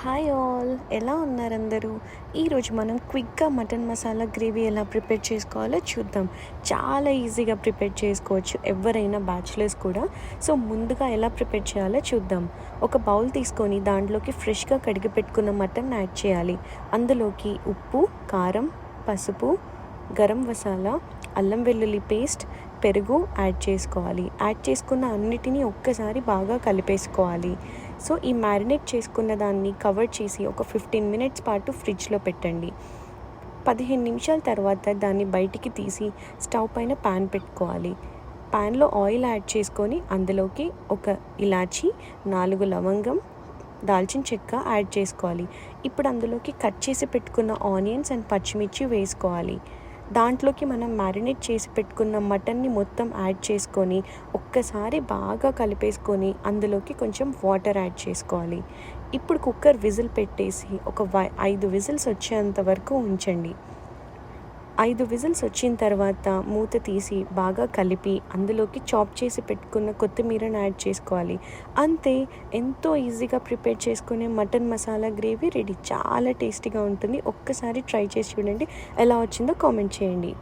Hi all, ఎలా ఉన్నారు అందరూ? ఈరోజు మనం క్విక్గా మటన్ మసాలా గ్రేవీ ఎలా ప్రిపేర్ చేసుకోవాలో చూద్దాం. చాలా ఈజీగా ప్రిపేర్ చేసుకోవచ్చు, ఎవరైనా బ్యాచిలర్స్ కూడా. సో ముందుగా ఎలా ప్రిపేర్ చేయాలో చూద్దాం. ఒక బౌల్ తీసుకొని దాంట్లోకి ఫ్రెష్గా కడిగి పెట్టుకున్న మటన్ యాడ్ చేయాలి. అందులోకి ఉప్పు, కారం, పసుపు, గరం మసాలా, అల్లం వెల్లుల్లి పేస్ట్, పెరుగు యాడ్ చేసుకోవాలి. యాడ్ చేసుకున్న అన్నిటినీ ఒక్కసారి బాగా కలిపేసుకోవాలి. సో ఈ మ్యారినేట్ చేసుకున్న దాన్ని కవర్ చేసి ఒక 15 మినిట్స్ పాటు ఫ్రిడ్జ్లో పెట్టండి. 15 నిమిషాల తర్వాత దాన్ని బయటికి తీసి స్టవ్ పైన ప్యాన్ పెట్టుకోవాలి. ప్యాన్లో ఆయిల్ యాడ్ చేసుకొని అందులోకి ఒక ఇలాచి, 4 లవంగం, దాల్చిన చెక్క యాడ్ చేసుకోవాలి. ఇప్పుడు అందులోకి కట్ చేసి పెట్టుకున్న ఆనియన్స్ అండ్ పచ్చిమిర్చి వేసుకోవాలి. దాంట్లోకి మనం మ్యారినేట్ చేసి పెట్టుకున్న మటన్ని మొత్తం యాడ్ చేసుకొని ఒక్కసారి బాగా కలిపేసుకొని అందులోకి కొంచెం వాటర్ యాడ్ చేసుకోవాలి. ఇప్పుడు కుక్కర్ విజిల్ పెట్టేసి ఒక 5 విజిల్స్ వచ్చేంత వరకు ఉంచండి. 5 విజిల్స్ వచ్చిన తర్వాత మూత తీసి బాగా కలిపి అందులోకి చాప్ చేసి పెట్టుకున్న కొత్తిమీరను యాడ్ చేసుకోవాలి. అంతే, ఎంతో ఈజీగా ప్రిపేర్ చేసుకునే మటన్ మసాలా గ్రేవీ రెడీ. చాలా టేస్టీగా ఉంటుంది. ఒక్కసారి ట్రై చేసి చూడండి, ఎలా వచ్చిందో కామెంట్ చేయండి.